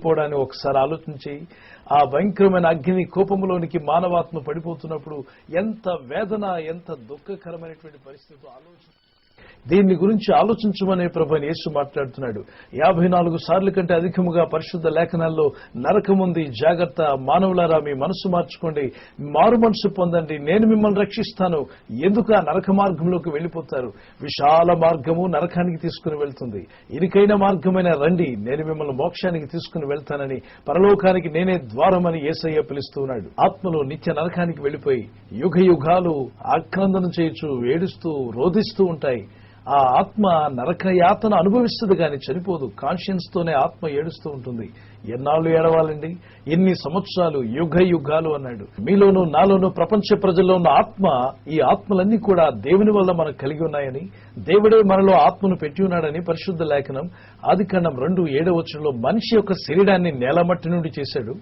పోవడాన్ని ఒకసారి ఆలోచించి ఆ భయంకరమైన అగ్ని కోపంలోనికి మానవాత్మ పడిపోతున్నప్పుడు ఎంత వేదన, ఎంత దుఃఖకరమైనటువంటి పరిస్థితి ఆలోచన. దీన్ని గురించి ఆలోచించమనే ప్రభువైన యేసు మాట్లాడుతున్నాడు. 54 సార్లు కంటే అధికముగా పరిశుద్ధ లేఖనాల్లో నరకముంది, జాగ్రత్త, మానవులారా మీ మనసు మార్చుకోండి, మారు మనసు పొందండి, నేను మిమ్మల్ని రక్షిస్తాను. ఎందుకు ఆ నరక మార్గంలోకి వెళ్లిపోతారు? విశాల మార్గము నరకానికి తీసుకుని వెళ్తుంది. ఇరుకైన మార్గమైన రండి, నేను మిమ్మల్ని మోక్షానికి తీసుకుని వెళ్తానని, పరలోకానికి నేనే ద్వారమని యేసయ్య పిలుస్తున్నాడు. ఆత్మలో నిత్య నరకానికి వెళ్లిపోయి యుగ యుగాలు ఆక్రందన చేయుచు ఏడుస్తూ రోధిస్తూ ఉంటాయి. ఆ ఆత్మ నరకయాతన అనుభవిస్తుంది కానీ చనిపోదు. కాన్షియన్స్ తోనే ఆత్మ ఏడుస్తూ ఉంటుంది. ఎన్నాళ్ళు ఏడవాలండి? ఎన్ని సంవత్సరాలు? యుగ యుగాలు అన్నాడు. మీలోనూ నాలోనూ ప్రపంచ ప్రజల్లో ఉన్న ఆత్మ, ఈ ఆత్మలన్నీ కూడా దేవుని వల్ల మనకు కలిగి ఉన్నాయని, దేవుడే మనలో ఆత్మను పెట్టి ఉన్నాడని పరిశుద్ధ లేఖనం ఆదికాండం 2:7 మనిషి యొక్క శరీరాన్ని నేలమట్టి నుండి చేశాడు.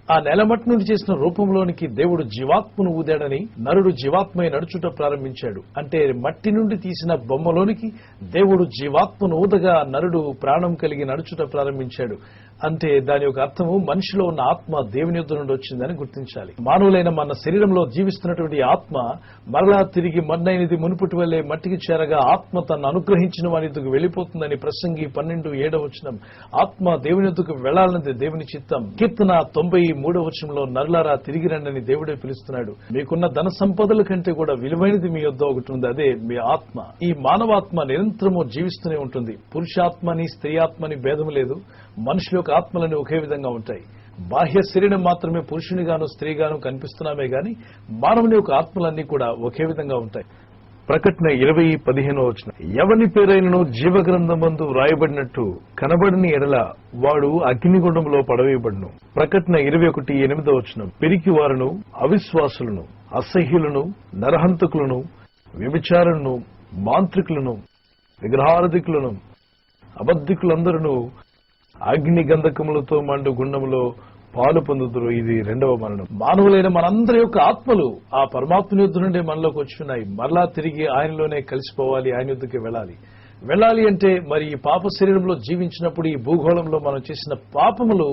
ఆ నేలమట్టి నుండి చేసిన రూపంలోనికి దేవుడు జీవాత్మను ఊదాడని, నరుడు జీవాత్మై నడుచుట ప్రారంభించాడు. అంటే మట్టి నుండి తీసిన బొమ్మలోనికి దేవుడు జీవాత్మను ఊదగా నరుడు ప్రాణం కలిగి నడుచుట ప్రారంభించాడు. అంటే దాని యొక్క అర్థము మనిషిలో ఉన్న ఆత్మ దేవుని యొద్ద నుండి వచ్చిందని గుర్తించాలి. మానవులైన మన శరీరంలో జీవిస్తున్నటువంటి ఆత్మ మరలా తిరిగి మన్నైనది మునుపటి వల్లే మట్టికి చేరగా ఆత్మ తను అనుగ్రహించిన వారి యొద్దకు వెళ్లిపోతుందని ప్రసంగి 12:7 ఆత్మ దేవుని యొద్దకు వెళ్లాలన్నది దేవుని చిత్తం. కీర్తన 93 నరులారా తిరిగి రండని దేవుడే పిలుస్తున్నాడు. మీకున్న ధన సంపదల కంటే కూడా విలువైనది మీ యొద్ద ఒకటి ఉంది, అదే మీ ఆత్మ. ఈ మానవాత్మ నిరంతరము జీవిస్తూనే ఉంటుంది. పురుషాత్మని స్త్రీ ఆత్మని భేదం లేదు. మనుషుల యొక్క ఆత్మలన్నీ ఒకే విధంగా ఉంటాయి. బాహ్య శరీరం మాత్రమే పురుషునిగాను స్త్రీగాను కనిపిస్తున్నామే గాని మానవుని యొక్క ఆత్మలన్నీ కూడా ఒకే విధంగా ఉంటాయి. ప్రకటన 20:15 ఎవని పేరైనను జీవగ్రంథమందు వ్రాయబడినట్టు కనబడిన ఎడల వాడు అగ్నిగుండంలో పడవేయబడును. ప్రకటన 21:8 పిరికి వారును, అవిశ్వాసులను, అసహ్యులను, నరహంతకులను, వ్యభిచారులను, మాంత్రికులను, విగ్రహారాధికులను, అబద్ధికులందరూ అగ్ని గంధకములతో మండు గుండములో పాలు పొందుతురు. ఇది 2వ మరణం. మానవులైన మనందరి యొక్క ఆత్మలు ఆ పరమాత్మ యొద్ద నుండే మనలోకి వచ్చున్నాయి. మరలా తిరిగి ఆయనలోనే కలిసిపోవాలి, ఆయన యొద్దకి వెళ్ళాలి అంటే మరి ఈ పాప శరీరంలో జీవించినప్పుడు ఈ భూగోళంలో మనం చేసిన పాపములు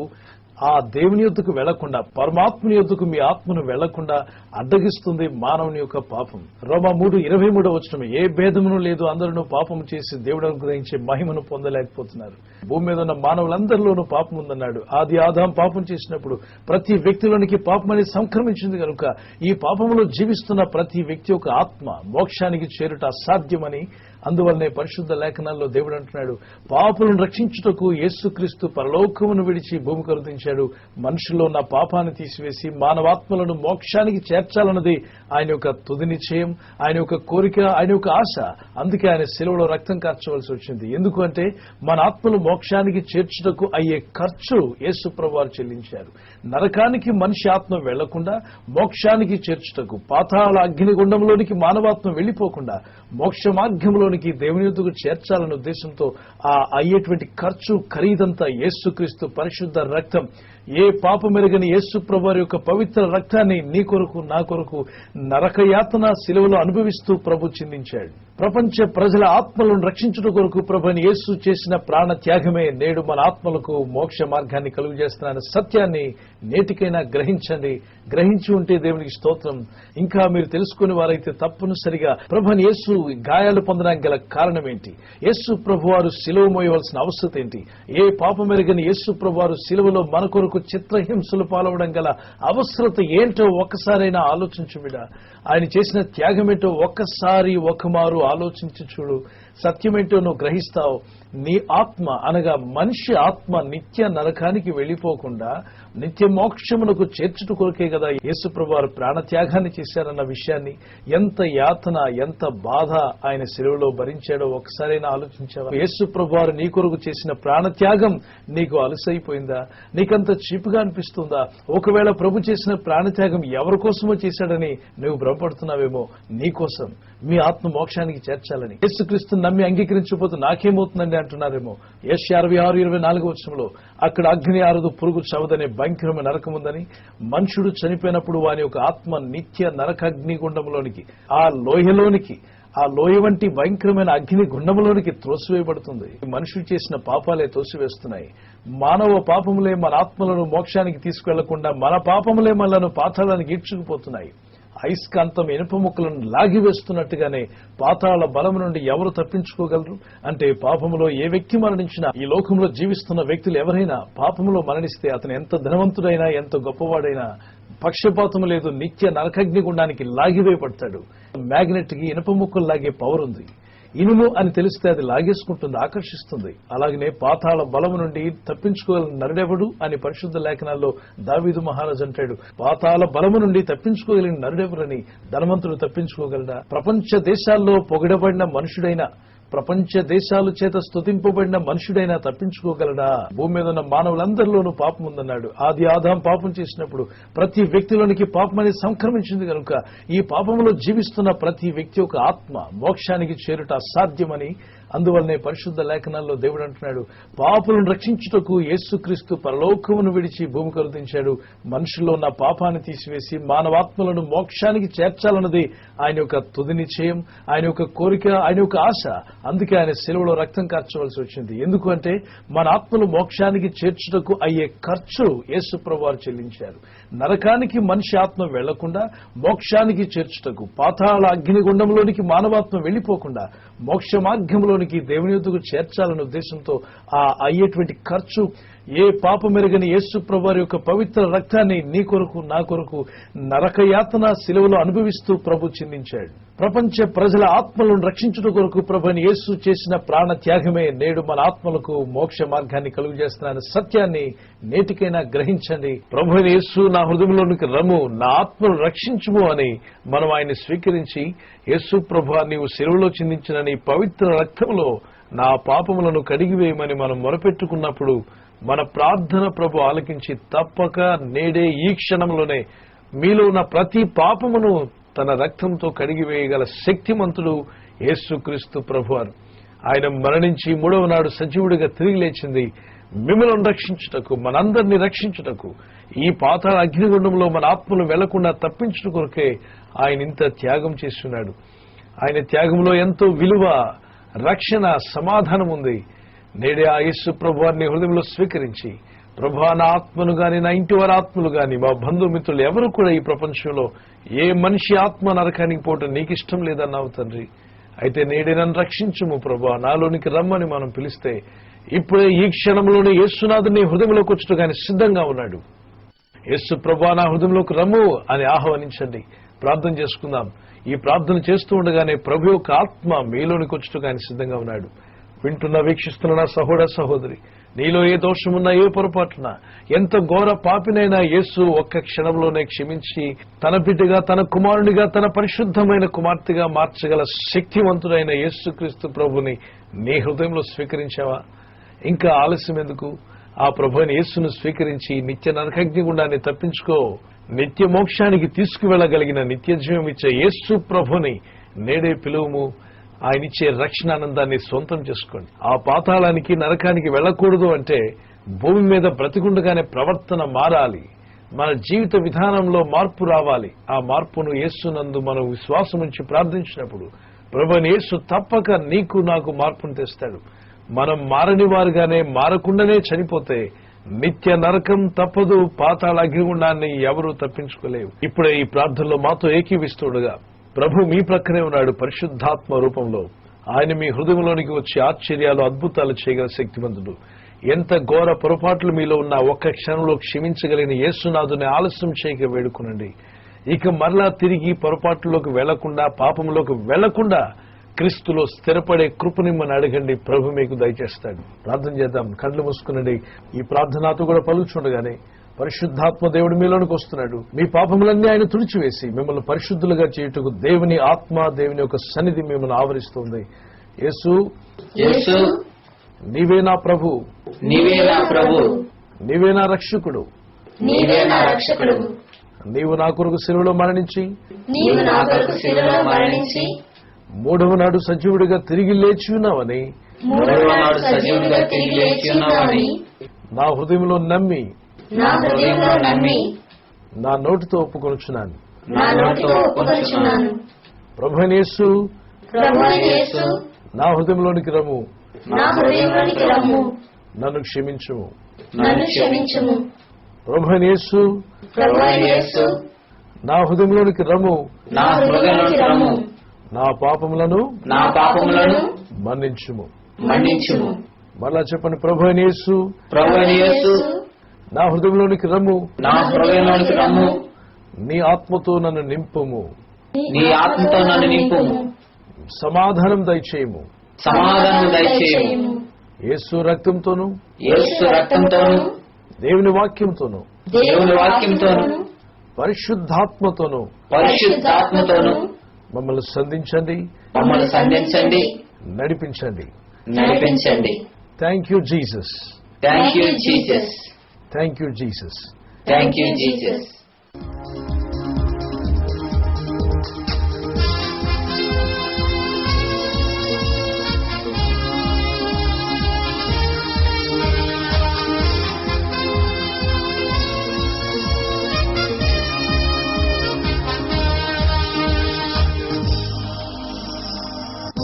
ఆ దేవుని యొద్దకు వెళ్లకుండా, పరమాత్మని యొద్దకు మీ ఆత్మను వెళ్లకుండా అడ్డగిస్తుంది మానవుని యొక్క పాపం. రోమా 3:23 ఏ భేదమును లేదు, అందరూ పాపము చేసి దేవుడు అనుగ్రహించే మహిమను పొందలేకపోతున్నారు. భూమి మీద ఉన్న మానవులందరిలోనూ పాపం ఉందన్నాడు. ఆది ఆదాం పాపం చేసినప్పుడు ప్రతి వ్యక్తిలోనికి పాపం అనేది సంక్రమించింది కనుక ఈ పాపములో జీవిస్తున్న ప్రతి వ్యక్తి యొక్క ఆత్మ మోక్షానికి చేరుట అసాధ్యమని, అందువల్లనే పరిశుద్ధ లేఖనాల్లో దేవుడు అంటున్నాడు, పాపులను రక్షించుటకు యేసుక్రీస్తు పరలోకమును విడిచి భూమికి అవతరించాడు. మనుషుల్లో ఉన్న పాపాన్ని తీసివేసి మానవాత్మలను మోక్షానికి చేర్చాలన్నది ఆయన యొక్క తుది నిశ్చయం, ఆయన యొక్క కోరిక, ఆయన యొక్క ఆశ. అందుకే ఆయన శిలువలో రక్తం కార్చవలసి వచ్చింది. ఎందుకంటే మన ఆత్మలు మోక్షానికి చేర్చుటకు అయ్యే ఖర్చు యేసు ప్రభువారు చెల్లించారు. నరకానికి మనిషి ఆత్మ వెళ్లకుండా మోక్షానికి చేర్చుటకు, పాతాళ అగ్నిగుండంలోనికి మానవాత్మ వెళ్లిపోకుండా మోక్ష మార్గంలోనికి దేవుని యొద్దకు చేర్చాలనే ఉద్దేశంతో ఆ అయ్యేటువంటి ఖర్చు, ఖరీదంతా యేసుక్రీస్తు పరిశుద్ధ రక్తం. ఏ పాపమెరుగని యేసు ప్రభువారి యొక్క పవిత్ర రక్తాన్ని నీ కొరకు, నా కొరకు నరకయాతన శిలువలో అనుభవిస్తూ ప్రభు చిందించాడు. ప్రపంచ ప్రజల ఆత్మలను రక్షించుట కొరకు ప్రభువైన యేసు చేసిన ప్రాణ త్యాగమే నేడు మన ఆత్మలకు మోక్ష మార్గాన్ని కలుగజేస్తున్న సత్యాన్ని నేటికైనా గ్రహించండి. గ్రహించి ఉంటే దేవునికి స్తోత్రం. ఇంకా మీరు తెలుసుకునే వారైతే తప్పనిసరిగా ప్రభువైన యేసు గాయాలు పొందడానికి గల కారణం ఏంటి, యేసు ప్రభువారు శిలువ మోయవలసిన అవసరం ఏంటి, ఏ పాపమెరుగని యేసు ప్రభువారు శిలువలో మన కొరకు చిత్రహింసలు పాలవడం గల అవసరత ఏంటో ఒక్కసారైనా ఆలోచించు బిడ్డ. ఆయన చేసిన త్యాగమేంటో ఒక్కసారి ఒకమారు ఆలోచించి చూడు. సత్యమేంటో నువ్వు గ్రహిస్తావు. నీ ఆత్మ అనగా మనిషి ఆత్మ నిత్య నరకానికి వెళ్లిపోకుండా నిత్య మోక్షమునకు చేర్చుట కొరకే కదా యేసు ప్రభువారు ప్రాణత్యాగాన్ని చేశారన్న విషయాన్ని, ఎంత యాతన, ఎంత బాధ ఆయన శిలువలో భరించాడో ఒకసారైనా ఆలోచించావా? యేసు ప్రభువారు నీ కొరకు చేసిన ప్రాణత్యాగం నీకు అలసైపోయిందా? నీకంత చీపుగా అనిపిస్తుందా? ఒకవేళ ప్రభు చేసిన ప్రాణత్యాగం ఎవరి కోసమో చేశాడని నువ్వు భ్రమపడుతున్నావేమో. నీ కోసం, మీ ఆత్మ మోక్షానికి చేర్చాలని. యేసుక్రీస్తుని నమ్మి అంగీకరించకపోతే నాకేమవుతుందండి అంటున్నారేమో. యెషయా 66:24 అక్కడ అగ్ని ఆరదు, పురుగు చవదనే భయంకరమైన నరకం ఉందని, మనుషుడు చనిపోయినప్పుడు వాని యొక్క ఆత్మ నిత్య నరకాగ్నిగుండంలోనికి, ఆ లోయలోనికి, ఆ లోయ వంటి భయంకరమైన అగ్ని గుండములోనికి త్రోసివేయబడుతుంది. మనుషులు చేసిన పాపాలే తోసివేస్తున్నాయి. మానవ పాపములే మన ఆత్మలను మోక్షానికి తీసుకువెళ్లకుండా మన పాపములే మనలను పాతాళానికి ఈడ్చుకుపోతున్నాయి. అయస్కాంతం ఇనుప ముక్కలను లాగివేస్తున్నట్టుగానే పాతాళ బలము నుండి ఎవరు తప్పించుకోగలరు? అంటే పాపములో ఏ వ్యక్తి మరణించినా, ఈ లోకంలో జీవిస్తున్న వ్యక్తులు ఎవరైనా పాపములో మరణిస్తే అతను ఎంత ధనవంతుడైనా ఎంత గొప్పవాడైనా పక్షపాతం లేదు, నిత్య నరకగ్నిగుండానికి లాగివేయబడతాడు. మ్యాగ్నెట్ కి ఇనుప ముక్కలు లాగే పవర్ ఉంది. ఇనుము అని తెలిస్తే అది లాగేసుకుంటుంది, ఆకర్షిస్తుంది. అలాగనే పాతాళ బలము నుండి తప్పించుకోగలిగిన నరుడెవడు అని పరిశుద్ధ లేఖనాల్లో దావీదు మహారాజు అంటాడు. పాతాళ బలము నుండి తప్పించుకోగలిగిన నరుడెవరని? ధనవంతుడు తప్పించుకోగలడా? ప్రపంచ దేశాల్లో పొగడబడిన మనుషుడైనా, ప్రపంచ దేశాల చేత స్తుతింపబడిన మనుషుడైనా తప్పించుకోగలడా? భూమి మీద ఉన్న మానవులందరిలోనూ పాపం ఉందన్నాడు. ఆది ఆదాం పాపం చేసినప్పుడు ప్రతి వ్యక్తిలోనికి పాపం అనేది సంక్రమించింది కనుక ఈ పాపంలో జీవిస్తున్న ప్రతి వ్యక్తి యొక్క ఆత్మ మోక్షానికి చేరుట అసాధ్యమని, అందువల్లనే పరిశుద్ధ లేఖనాల్లో దేవుడు అంటున్నాడు, పాపులను రక్షించుటకు యేసుక్రీస్తు పరలోకమును విడిచి భూమి కరుదించాడు. మనుషుల్లో ఉన్న పాపాన్ని తీసివేసి మానవాత్మలను మోక్షానికి చేర్చాలన్నది ఆయన యొక్క తుది నిశ్చయం, ఆయన యొక్క కోరిక, ఆయన యొక్క ఆశ. అందుకే ఆయన శిలువలో రక్తం కార్చవలసి వచ్చింది. ఎందుకంటే మన ఆత్మలు మోక్షానికి చేర్చుటకు అయ్యే ఖర్చు యేసు ప్రభువారు చెల్లించారు. నరకానికి మనిషి ఆత్మ వెళ్లకుండా మోక్షానికి చేర్చుటకు, పాతాళ అగ్నిగుండంలోనికి మానవాత్మ వెళ్లిపోకుండా మోక్ష మార్గంలోనికి దేవుని యొద్దకు చేర్చాలనే ఉద్దేశంతో ఆ అయ్యేటువంటి ఖర్చు, ఏ పాపమెరుగని యేసు ప్రభువారి యొక్క పవిత్ర రక్తాన్ని నీ కొరకు నా కొరకు నరకయాతన శిలువలో అనుభవిస్తూ ప్రభు చిందించాడు. ప్రపంచ ప్రజల ఆత్మలను రక్షించుట కొరకు ప్రభుని యేసు చేసిన ప్రాణ త్యాగమే నేడు మన ఆత్మలకు మోక్ష మార్గాన్ని కలుగజేస్తున్న సత్యాన్ని నేటికైనా గ్రహించండి. ప్రభుని యేసు నా హృదయంలోనికి రమ్ము, నా ఆత్మను రక్షించుము అని మనం ఆయన్ని స్వీకరించి, యేసు ప్రభువా నీవు శిలువలో చిందించిన నీ పవిత్ర రక్తంలో నా పాపములను కడిగివేయమని మనం మొరపెట్టుకున్నప్పుడు మన ప్రార్థన ప్రభు ఆలకించి తప్పక నేడే ఈ క్షణంలోనే మీలో ఉన్న ప్రతి పాపమును తన రక్తంతో కడిగివేయగల శక్తిమంతుడు యేసుక్రీస్తు ప్రభువారు. ఆయన మరణించి మూడవ నాడు సజీవుడిగా తిరిగి లేచింది మిమ్మల్ని రక్షించుటకు, మనందరినీ రక్షించుటకు. ఈ పాతాళ అగ్నిగుండంలో మన ఆత్మలు వెళ్లకుండా తప్పించుట కొరకే ఆయన ఇంత త్యాగం చేస్తున్నాడు. ఆయన త్యాగంలో ఎంతో విలువ, రక్షణ, సమాధానం ఉంది. నేడే ఆ యేసు ప్రభువారిని హృదయంలో స్వీకరించి, ప్రభువా నా ఆత్మను గాని, నా ఇంటి వారి ఆత్మలు గాని, మా బంధుమిత్రులు ఎవరు కూడా ఈ ప్రపంచంలో ఏ మనిషి ఆత్మ నరకానికి పోవటం నీకు ఇష్టం లేదన్నావు తండ్రి. అయితే నేడే నన్ను రక్షించుము ప్రభువా, నాలోనికి రమ్మని మనం పిలిస్తే ఇప్పుడే ఈ క్షణంలోనే యేసునాథుని హృదయంలోకి వచ్చుట గాని సిద్ధంగా ఉన్నాడు. యేసు ప్రభువా నా హృదయంలోకి రమ్ము అని ఆహ్వానించండి. ప్రార్థన చేసుకుందాం. ఈ ప్రార్థన చేస్తూ ఉండగానే ప్రభు యొక్క ఆత్మ మీలోనికి వచ్చుట గాని సిద్ధంగా ఉన్నాడు. వింటున్న, వీక్షిస్తున్న నా సహోదర సహోదరి, నీలో ఏ దోషమున్నా, ఏ పొరపాటున్నా, ఎంత ఘోర పాపినైనా యేసు ఒక్క క్షణంలోనే క్షమించి తన బిడ్డగా, తన కుమారునిగా, తన పరిశుద్ధమైన కుమార్తెగా మార్చగల శక్తివంతుడైన యేసుక్రీస్తు ప్రభుని నీ హృదయంలో స్వీకరించావా? ఇంకా ఆలస్యం ఎందుకు? ఆ ప్రభుని యేసును స్వీకరించి నిత్య నరకగ్నిగుండాన్ని తప్పించుకో. నిత్య మోక్షానికి తీసుకువెళ్లగలిగిన నిత్య జీవం ఇచ్చే యేసు ప్రభుని నేడే పిలువుము. ఆయన ఇచ్చే రక్షణానందాన్ని సొంతం చేసుకోండి. ఆ పాతాళానికి, నరకానికి వెళ్లకూడదు అంటే భూమి మీద బ్రతికుండగానే ప్రవర్తన మారాలి. మన జీవిత విధానంలో మార్పు రావాలి. ఆ మార్పును యేసునందు మనం విశ్వాసం ఉంచి ప్రార్థించినప్పుడు ప్రభువైన యేసు తప్పక నీకు నాకు మార్పును తెస్తాడు. మనం మారని వారుగానే, మారకుండానే చనిపోతే నిత్య నరకం తప్పదు. పాతాళ అగ్నిగుండాన్ని ఎవరూ తప్పించుకోలేవు. ఇప్పుడే ఈ ప్రార్థనలో మాతో ఏకీవిస్తుండగా ప్రభు మీ ప్రక్కనే ఉన్నాడు పరిశుద్ధాత్మ రూపంలో. ఆయన మీ హృదయంలోనికి వచ్చి ఆశ్చర్యాలు, అద్భుతాలు చేయగల శక్తిమంతుడు. ఎంత ఘోర పొరపాట్లు మీలో ఉన్న ఒక్క క్షణంలో క్షమించగలిగిన యేసునాథుని ఆలస్యం చేయక వేడుకునండి. ఇక మరలా తిరిగి పొరపాట్లలోకి వెళ్లకుండా, పాపంలోకి వెళ్లకుండా క్రీస్తులో స్థిరపడే కృపనిమ్మని అడగండి. ప్రభు మీకు దయచేస్తాడు. ప్రార్థన చేద్దాం. కళ్ళు మూసుకునండి. ఈ ప్రార్థనతో కూడా పలుకుచుండగానే పరిశుద్ధాత్మ దేవుడు మీలోనికి వస్తున్నాడు. మీ పాపములన్నీ ఆయన తుడిచివేసి మిమ్మల్ని పరిశుద్ధులుగా చేయుటకు దేవుని ఆత్మ, దేవుని యొక్క సన్నిధి మిమ్మల్ని ఆవరిస్తుంది. యేసు, నీవే నా ప్రభు, నీవే నా ప్రభు, నీవే నా రక్షకుడు, నీవే నా రక్షకుడు. నీవు నా కొరకు శిలువలో మరణించి, నీవు నా కొరకు శిలువలో మరణించి, మూడవ నాడు సజీవుడిగా తిరిగి లేచి ఉన్నావని, మూడవ నాడు సజీవుడిగా తిరిగి లేచి ఉన్నావని నా హృదయంలో నమ్మి, నా హృదయంలో నమ్మి, నా నోటితో ఒప్పుకొనుచున్నాను. నా నోటితో ఒప్పుకొనుచున్నాను. ప్రభువైన యేసు, ప్రభువైన యేసు నా హృదయంలోనికి రమ్ము, నా హృదయంలోనికి రమ్ము, నన్ను క్షమించుము. నన్ను క్షమించుము. ప్రభువైన యేసు ప్రభువైన యేసు నా హృదయంలోనికి రమ్ము, నా హృదయంలోనికి రమ్ము, నా పాపములను మన్నించుము. మరలా చెప్పండి. ప్రభువైన యేసు నా హృదయంలోనికి రమ్ము, నీ ఆత్మతో నన్ను నింపుము. సమాధానం దయచేయము. యేసు రక్తంతోను దేవుని వాక్యంతోను పరిశుద్ధాత్మతోను మమ్మల్ని సంధించండి, నడిపించండి. Thank you Jesus. Thank you Jesus.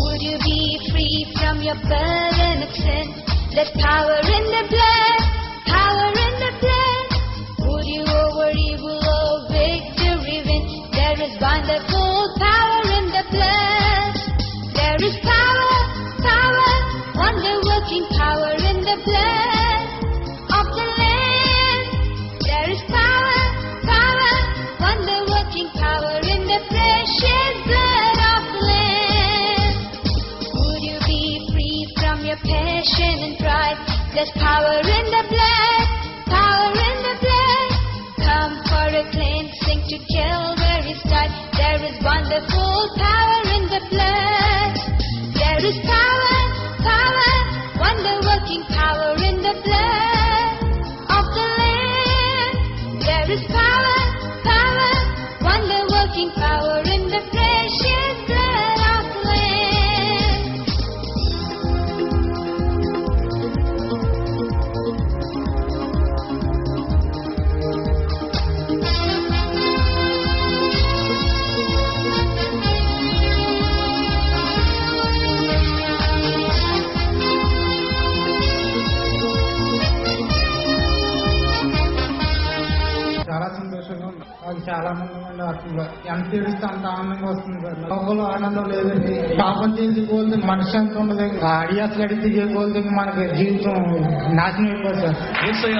Would you be free from your burden of sin? There's power in the blood, power in the blood. Would you over evil or victory win? There is wonderful power in the blood. There is power, power, wonder-working power in the blood of the Lamb. There is power, power, wonder-working power in the precious blood of the Lamb. Would you be free from your passion and pride? There's power in the blood, power in the blood. Come for a cleansing to Calvary's side. There is wonderful power in the blood. There is power, power, wonder-working power in the blood of the Lamb. There is power, power, wonder-working power in the precious blood of the Lamb. చాలా సంతోషంగా ఉంది. అది చాలా ఆనందంగా ఉండే ఆత్మలో ఎంత ఏడిస్తే అంత ఆనందంగా వస్తుంది సార్. లోకంలో ఆనందం లేదండి. పాపం చేసి కోల్ది మనసు ఎంత ఉండదు. అడియాసలు అడిగి కోల్ది మనకి జీవితం నాశనం అయిపోతుంది సార్. యేసయ్య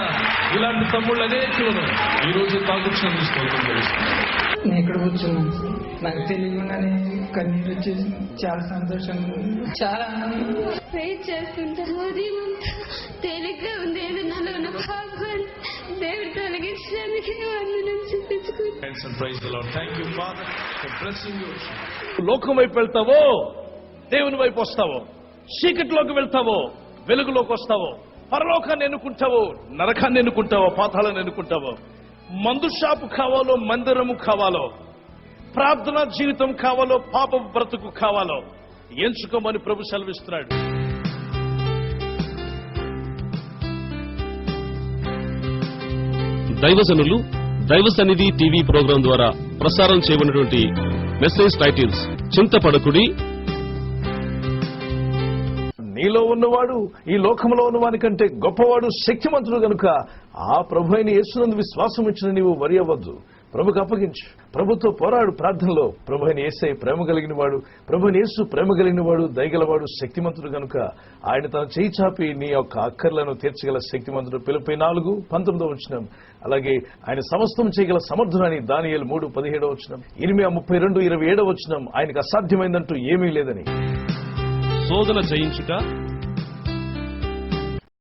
ఇలాంటి తమ్ముళ్ళు అనేకులను ఈ రోజు తాగుచ్చిన స్తోత్రం తెలుస్తుంది. నేను ఇక్కడ కూర్చున్నాను సార్. నాకు తెలియకుండానే కన్నీరు వచ్చేసి చాలా సంతోషంగా ఉంది. చాలా ఆనందం. ప్రేర్ చేస్తుంటా ఉదయం అంతా తేలిగ్గా ఉంది. నాలో ఉన్న పాపాన్ని దేవుడు తొలగించడానికి వందనం చూపించుకుంటాను. లోకం వైపు వెళ్తావో దేవుని వైపు వస్తావో, చీకటిలోకి వెళ్తావో వెలుగులోకి వస్తావో, పరలోకాన్ని ఎన్నుకుంటావో నరకాన్ని ఎన్నుకుంటావో, పాతాళాన్ని ఎన్నుకుంటావో, మందు షాపు కావాలో మందిరము కావాలో, ప్రార్థనా జీవితం కావాలో పాప బ్రతుకు కావాలో ఎంచుకోమని ప్రభు సెలవిస్తున్నాడు. దైవజనులు దైవ సన్నిధి టీవీ ప్రోగ్రాం ద్వారా ప్రసారం చేయబడినటువంటి మెసేజ్ టైటిల్స్: చింతపడకుడి, నీలో ఉన్నవాడు ఈ లోకంలో ఉన్నవాని కంటే గొప్పవాడు, శక్తిమంతుడు గనుక ఆ ప్రభు అయిన యేసునందు విశ్వాసం ఇచ్చిన నీవు వరి అవ్వద్దు. ప్రభుకు అప్పగించు. ప్రభుతో పోరాడు ప్రార్థనలో. ప్రభు అయిన యేసే ప్రేమ కలిగిన వాడు, ప్రభు అయిన యేసు ప్రేమ కలిగిన వాడు, దయగలవాడు, శక్తిమంతుడు గనుక ఆయన తన చేయి చాపి నీ యొక్క అక్కర్లను తీర్చగల శక్తిమంతుడు. ఫిలిప్పీ 4:19 అలాగే ఆయన సమస్తం చేయగల సమర్థుడని దానియేలు 3:17 ఇర్మియా 32:27 ఆయనకు అసాధ్యమైందంటూ ఏమీ లేదని. శోధన జయించుట